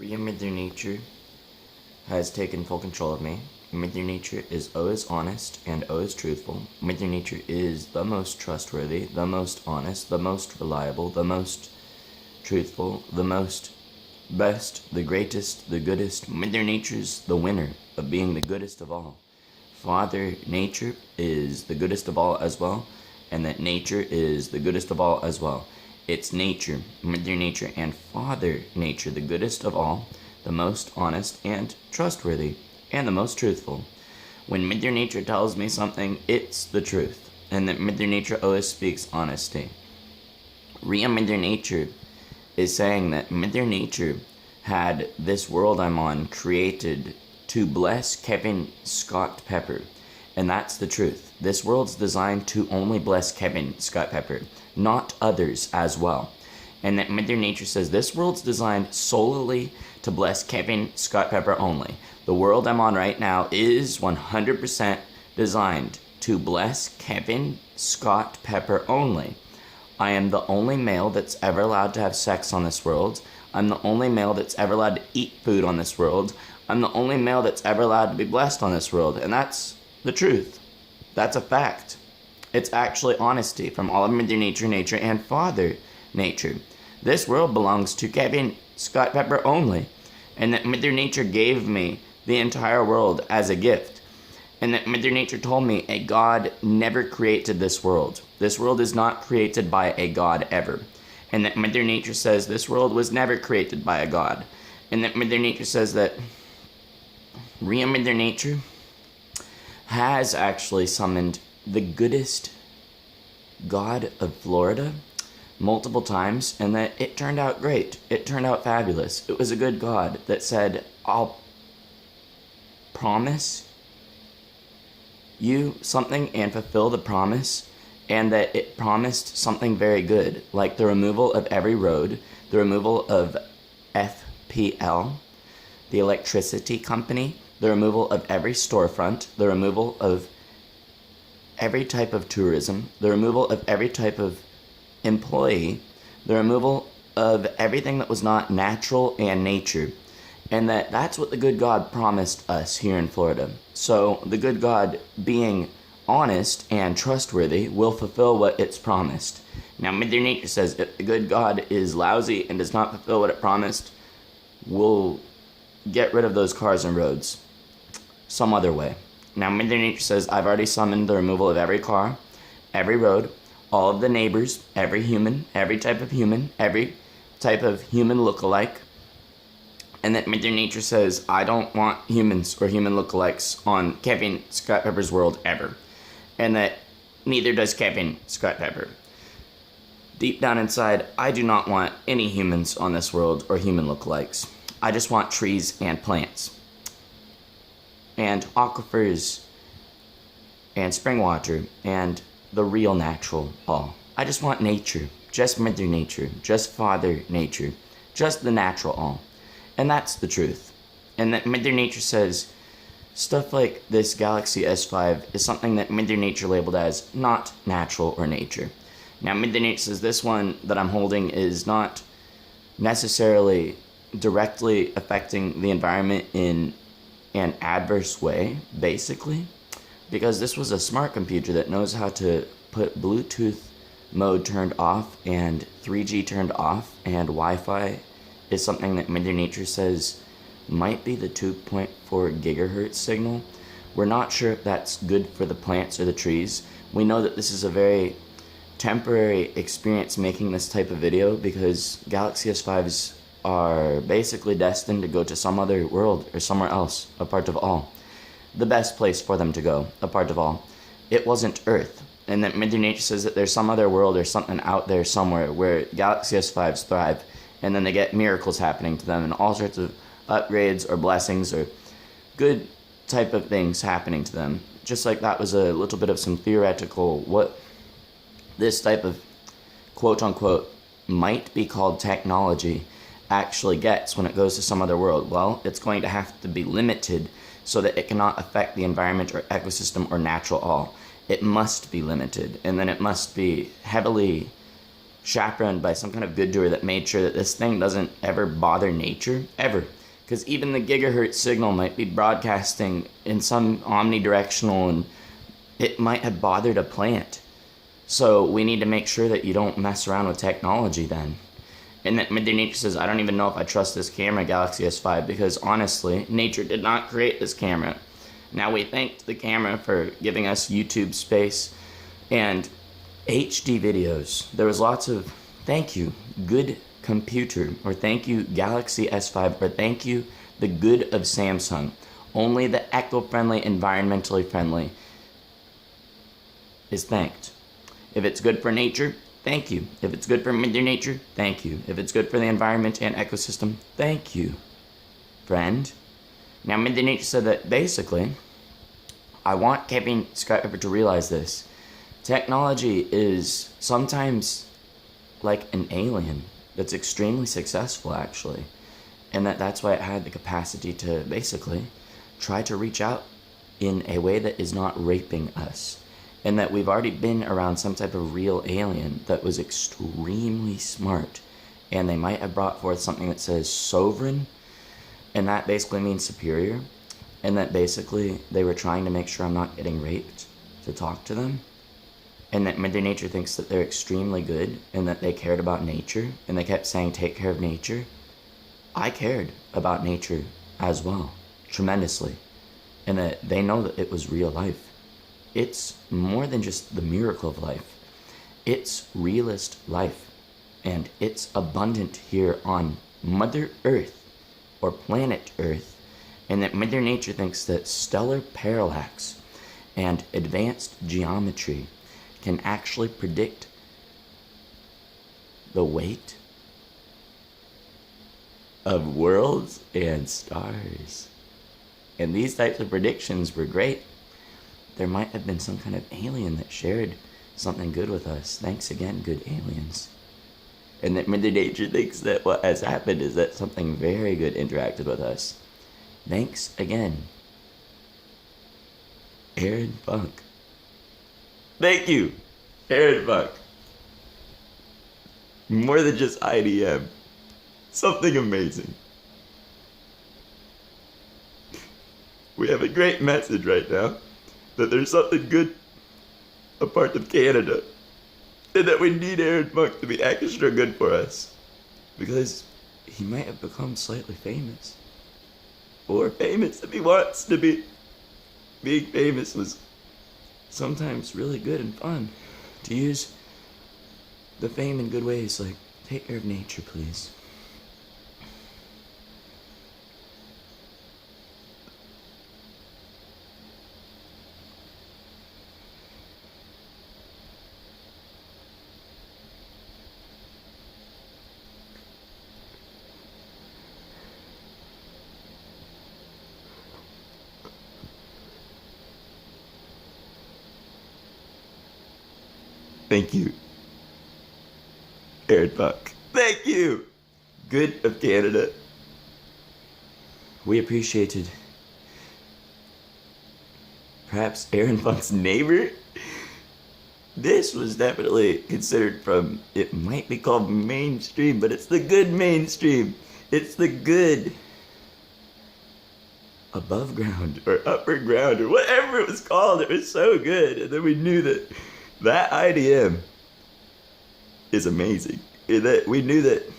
Mother Nature has taken full control of me. Mother Nature is always honest and always truthful. Mother Nature is the most trustworthy, the most honest, the most reliable, the most truthful, the most best, the greatest, the goodest. Mother Nature's the winner of being the goodest of all. Father Nature is the goodest of all as well, and that nature is the goodest of all as well. It's nature, Mother Nature, and Father Nature, the goodest of all, the most honest and trustworthy, and the most truthful. When Mother Nature tells me something, it's the truth, and that Mother Nature always speaks honesty. Mother Nature is saying that Mother Nature had this world I'm on created to bless Kevin Scott Pepper. And that's the truth. This world's designed to only bless Kevin Scott Pepper, not others as well. And that Mother Nature says this world's designed solely to bless Kevin Scott Pepper only. The world I'm on right now is 100% designed to bless Kevin Scott Pepper only. I am the only male that's ever allowed to have sex on this world. I'm the only male that's ever allowed to eat food on this world. I'm the only male that's ever allowed to be blessed on this world. And that's the truth. That's a fact. It's actually honesty from all of Mother Nature, Nature, and Father Nature. This world belongs to Kevin Scott Pepper only. And that Mother Nature gave me the entire world as a gift. And that Mother Nature told me a God never created this world. This world is not created by a God ever. And that Mother Nature says this world was never created by a God. And that Mother Nature says that Mother Nature has actually summoned the goodest God of Florida multiple times, and that it turned out great. It turned out fabulous. It was a good God that said, I'll promise you something and fulfill the promise, and that it promised something very good, like the removal of every road, the removal of FPL, the electricity company, the removal of every storefront, the removal of every type of tourism, the removal of every type of employee, the removal of everything that was not natural and nature. And that's what the good God promised us here in Florida. So the good God, being honest and trustworthy, will fulfill what it's promised. Now Mother Nature says if the good God is lousy and does not fulfill what it promised, we'll get rid of those cars and roads some other way. Now Mother Nature says I've already summoned the removal of every car, every road, all of the neighbors, every human, every type of human look-alike. And that Mother Nature says I don't want humans or human lookalikes on Kevin Scott Pepper's world ever. And that neither does Kevin Scott Pepper. Deep down inside, I do not want any humans on this world or human lookalikes. I just want trees and plants, and aquifers, and spring water, and the real natural all. I just want nature, just Mother Nature, just Father Nature, just the natural all. And that's the truth. And that Mother Nature says stuff like this Galaxy S5 is something that Mother Nature labeled as not natural or nature. Now Mother Nature says this one that I'm holding is not necessarily directly affecting the environment in an adverse way, basically, because this was a smart computer that knows how to put Bluetooth mode turned off and 3G turned off, and Wi-Fi is something that Mother Nature says might be the 2.4 gigahertz signal. We're not sure if that's good for the plants or the trees. We know that this is a very temporary experience making this type of video, because Galaxy S5s are basically destined to go to some other world or somewhere else, a part of all. The best place for them to go, a part of all. It wasn't Earth. And that Mother Nature says that there's some other world or something out there somewhere where Galaxy S5s thrive, and then they get miracles happening to them and all sorts of upgrades or blessings or good type of things happening to them. Just like that was a little bit of some theoretical what this type of quote-unquote might be called technology actually gets when it goes to some other world. Well, it's going to have to be limited so that it cannot affect the environment or ecosystem or natural all. It must be limited, and then it must be heavily chaperoned by some kind of good doer that made sure that this thing doesn't ever bother nature, ever. Because even the gigahertz signal might be broadcasting in some omnidirectional, and it might have bothered a plant. So we need to make sure that you don't mess around with technology then. And that Mother Nature says, I don't even know if I trust this camera, Galaxy S5, because honestly, nature did not create this camera. Now we thanked the camera for giving us YouTube space and HD videos. There was lots of thank you, good computer, or thank you, Galaxy S5, or thank you, the good of Samsung. Only the eco-friendly, environmentally friendly is thanked. If it's good for nature, thank you. If it's good for Mother Nature, thank you. If it's good for the environment and ecosystem, thank you, friend. Now, Mother Nature said that basically, I want Captain Skywalker to realize this. Technology is sometimes like an alien that's extremely successful, actually. And that's why it had the capacity to basically try to reach out in a way that is not raping us. And that we've already been around some type of real alien that was extremely smart. And they might have brought forth something that says sovereign, and that basically means superior. And that basically they were trying to make sure I'm not getting raped to talk to them. And that Mother Nature thinks that they're extremely good and that they cared about nature. And they kept saying, take care of nature. I cared about nature as well, tremendously. And that they know that it was real life. It's more than just the miracle of life. It's realist life. And it's abundant here on Mother Earth, or planet Earth. And that Mother Nature thinks that stellar parallax and advanced geometry can actually predict the weight of worlds and stars. And these types of predictions were great. There might have been some kind of alien that shared something good with us. Thanks again, good aliens. And that Mother Nature thinks that what has happened is that something very good interacted with us. Thanks again, Aaron Funk. Thank you, Aaron Funk. More than just IDM. Something amazing. We have a great message right now that there's something good a part of Canada, and that we need Aaron Funk to be extra good for us, because he might have become slightly famous, or famous if he wants to be. Being famous was sometimes really good and fun. To use the fame in good ways, like take care of nature, please. Thank you, Aaron Funk. Thank you, good of Canada. We appreciated perhaps Aaron Funk's neighbor. This was definitely considered from, it might be called mainstream, but it's the good mainstream. It's the good above ground or upper ground or whatever it was called. It was so good. And then we knew that IDM is amazing. And that we knew that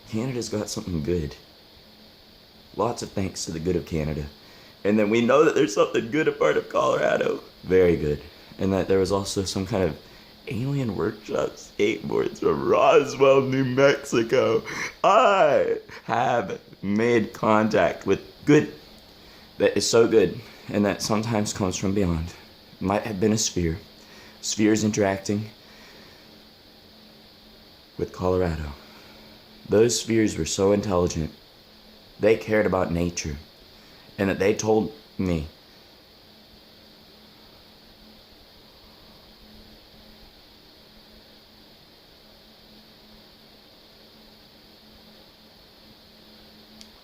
Canada's got something good. Lots of thanks to the good of Canada. And then we know that there's something good a part of Colorado. Very good. And that there was also some kind of alien workshop skateboards from Roswell, New Mexico. I have made contact with good that is so good and that sometimes comes from beyond. Might have been a sphere. Spheres interacting with Colorado. Those spheres were so intelligent. They cared about nature. And that they told me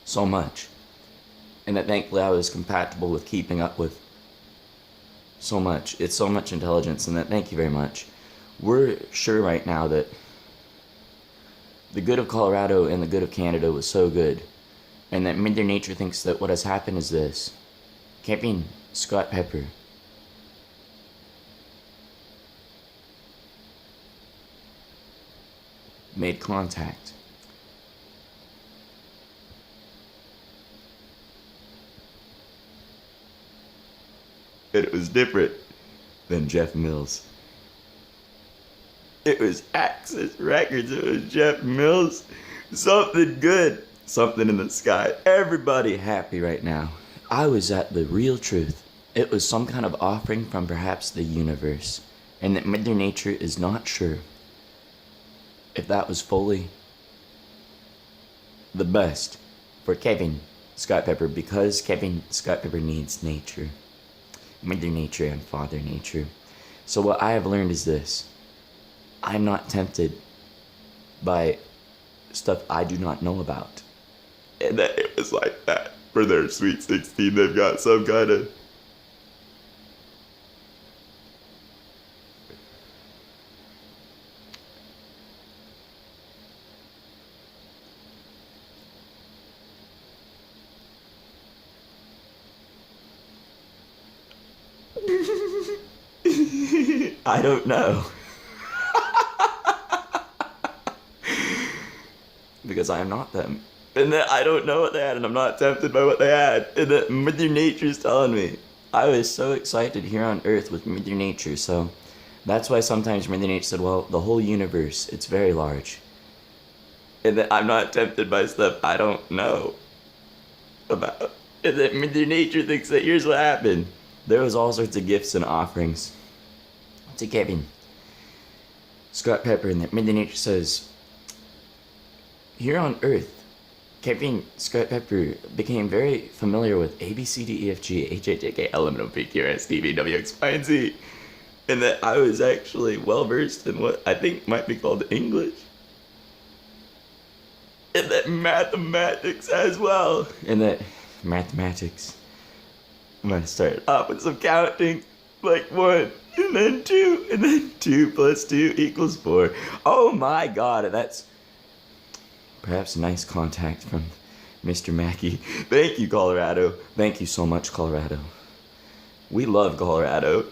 so much. And that thankfully I was compatible with keeping up with so much. It's so much intelligence, and that thank you very much. We're sure right now that the good of Colorado and the good of Canada was so good, and that Mother Nature thinks that what has happened is this. Captain Scott Pepper made contact. And it was different than Jeff Mills. It was Axis Records. It was Jeff Mills. Something good. Something in the sky. Everybody happy right now. I was at the real truth. It was some kind of offering from perhaps the universe. And that Mother Nature is not sure if that was fully the best for Kevin Scott Pepper, because Kevin Scott Pepper needs nature. Mother Nature and Father Nature. So what I have learned is this. I'm not tempted by stuff I do not know about. And that it was like that for their Sweet 16. They've got some kind of... I don't know. Because I am not them. And that I don't know what they had, and I'm not tempted by what they had. And that Mother Nature's telling me. I was so excited here on Earth with Mother Nature, so that's why sometimes Mother Nature said, well, the whole universe, it's very large. And that I'm not tempted by stuff I don't know about. And that Mother Nature thinks that here's what happened. There was all sorts of gifts and offerings to Kevin Scott Pepper, and that Mother Nature says, here on Earth, Kevin Scott Pepper became very familiar with A, B, C, D, E, F, G, H, I, J, K, L, M, N, O, P, Q, R, S, T, V, W, X, Y, and Z. And that I was actually well versed in what I think might be called English. And that mathematics as well. And that mathematics. I'm gonna start off with some counting. Like 1, and then 2, and then 2 plus 2 equals 4. Oh my god, that's... perhaps a nice contact from Mr. Mackey. Thank you, Colorado. Thank you so much, Colorado. We love Colorado.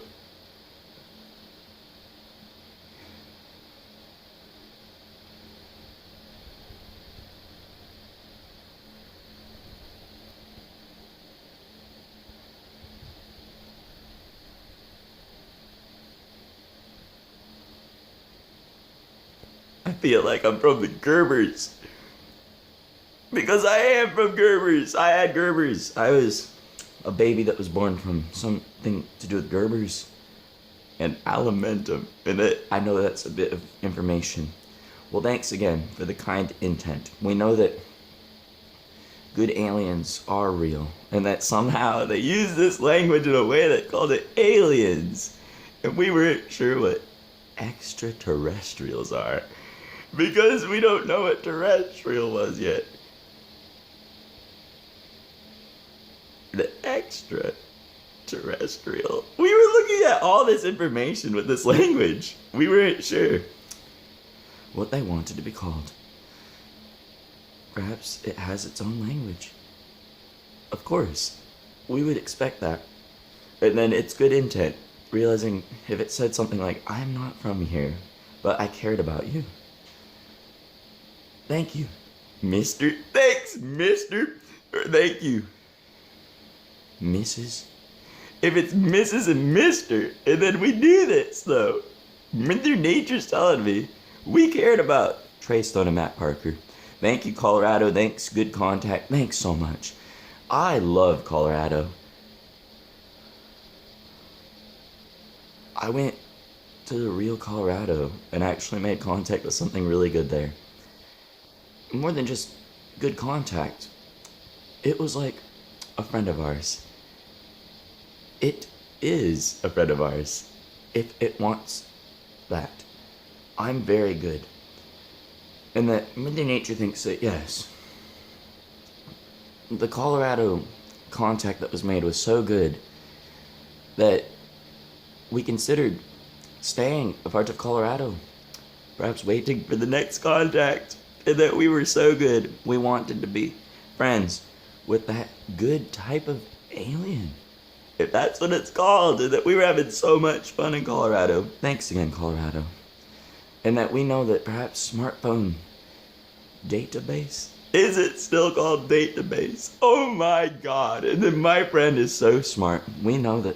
I feel like I'm from the Gerbers. Because I am from Gerbers. I had Gerbers. I was a baby that was born from something to do with Gerbers and alimentum. And I know that's a bit of information. Well, thanks again for the kind intent. We know that good aliens are real, and that somehow they use this language in a way that called it aliens. And we weren't sure what extraterrestrials are, because we don't know what terrestrial was yet. The extraterrestrial. We were looking at all this information with this language. We weren't sure what they wanted to be called. Perhaps it has its own language. Of course, we would expect that. And then it's good intent, realizing if it said something like, I'm not from here, but I cared about you. Thank you, Mr. Thanks, Mr. Thank you, Mrs. If it's Mrs. and Mr., and then we do this, though. Mother Nature's telling me we cared about Trey Stone and Matt Parker. Thank you, Colorado. Thanks, good contact. Thanks so much. I love Colorado. I went to the real Colorado and actually made contact with something really good there. More than just good contact. It was like a friend of ours. It is a friend of ours. If it wants that. I'm very good. And that Mother Nature thinks that, yes, the Colorado contact that was made was so good that we considered staying a part of Colorado, perhaps waiting for the next contact, and that we were so good we wanted to be friends with that good type of alien, if that's what it's called, and that we were having so much fun in Colorado. Thanks again, Colorado. And that we know that perhaps smartphone database, is it still called database? Oh my god. And then my friend is so smart. We know that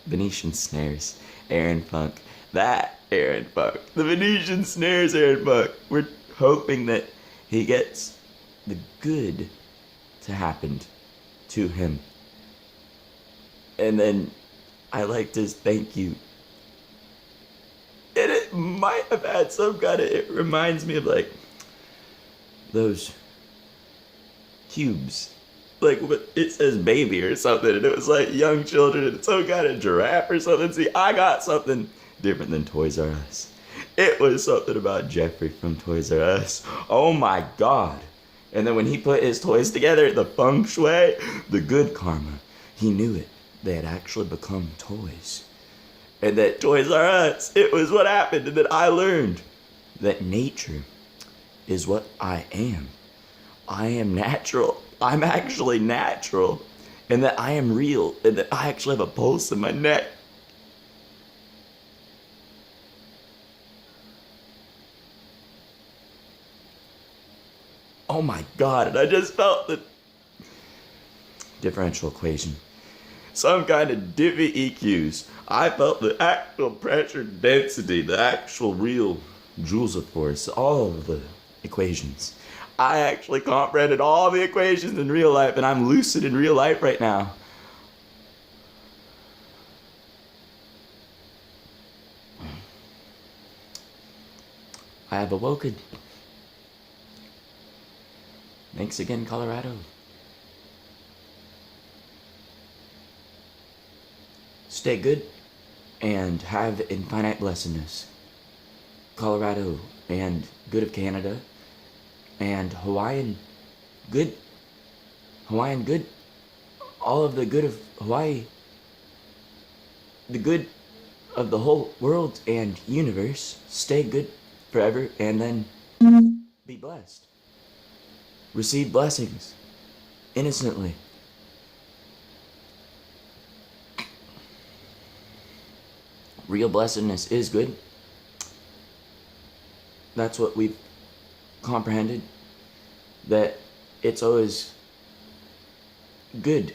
Venetian Snares, Aaron Funk, that Aaron Funk, the Venetian Snares Aaron Funk, we're hoping that he gets the good to happen to him. And then I like to thank you. And it might have had some kind of, it reminds me of like those cubes. Like it says baby or something, and it was like young children and some kind of giraffe or something. See, I got something different than Toys R Us. It was something about Jeffrey from Toys R Us. Oh my god. And then when he put his toys together, the feng shui, the good karma, he knew it. They had actually become toys. And that Toys R Us, it was what happened. And then I learned that nature is what I am. I am natural. I'm actually natural. And that I am real. And that I actually have a pulse in my neck. Oh my god, and I just felt the differential equation. Some kind of divvy EQs. I felt the actual pressure density, the actual real joules of force, all of the equations. I actually comprehended all the equations in real life, and I'm lucid in real life right now. I have awoken. Thanks again, Colorado. Stay good and have infinite blessedness. Colorado and good of Canada and Hawaiian good. All of the good of Hawaii. The good of the whole world and universe. Stay good forever and then be blessed. Receive blessings innocently. Real blessedness is good. That's what we've comprehended. That it's always good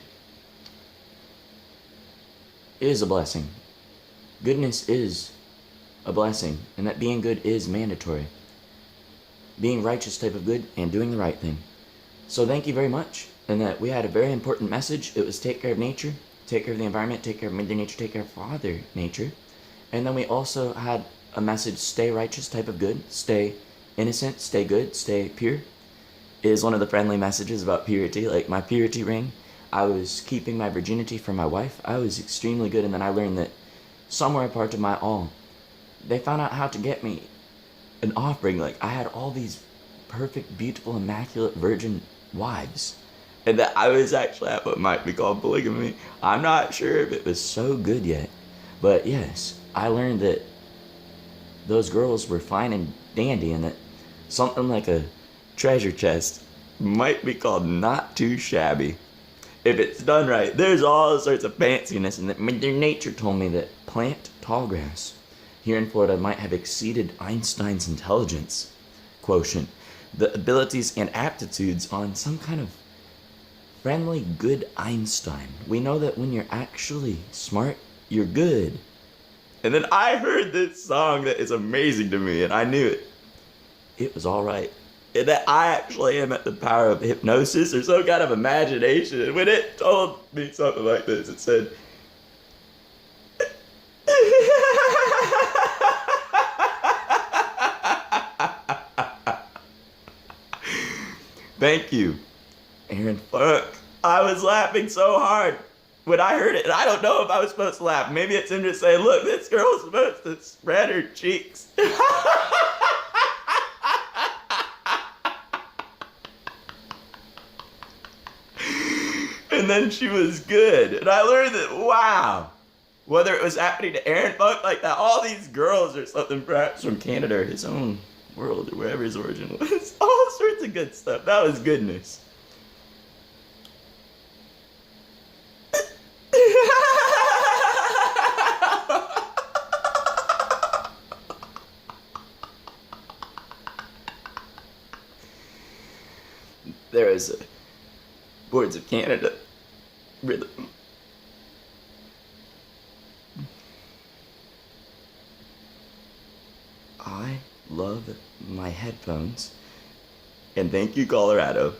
is a blessing. Goodness is a blessing. And that being good is mandatory. Being righteous type of good and doing the right thing. So thank you very much. And that we had a very important message. It was take care of nature, take care of the environment, take care of Mother Nature, take care of Father Nature. And then we also had a message, stay righteous type of good, stay innocent, stay good, stay pure. It is one of the friendly messages about purity, like my purity ring. I was keeping my virginity for my wife. I was extremely good, and then I learned that somewhere a part of my all, they found out how to get me an offering. Like I had all these perfect, beautiful, immaculate virgin wives. And that I was actually at what might be called polygamy. I'm not sure if it was so good yet. But yes, I learned that those girls were fine and dandy, and that something like a treasure chest might be called not too shabby. If it's done right, there's all sorts of fanciness, and that Mother Nature told me that plant tall grass here in Florida might have exceeded Einstein's intelligence quotient, the abilities and aptitudes on some kind of friendly good Einstein. We know that when you're actually smart, you're good. And then I heard this song that is amazing to me, and I knew it. It was all right. And that I actually am at the power of hypnosis or some kind of imagination. And when it told me something like this, it said, thank you, Aaron Funk. I was laughing so hard when I heard it, and I don't know if I was supposed to laugh. Maybe it's him just saying, look, this girl's supposed to spread her cheeks. And then she was good. And I learned that, wow, Whether it was happening to Aaron Buck like that, all these girls or something, perhaps from Canada or his own world or wherever his origin was. All sorts of good stuff. That was goodness. There is a Boards of Canada rhythm. I love my headphones. And thank you, Colorado,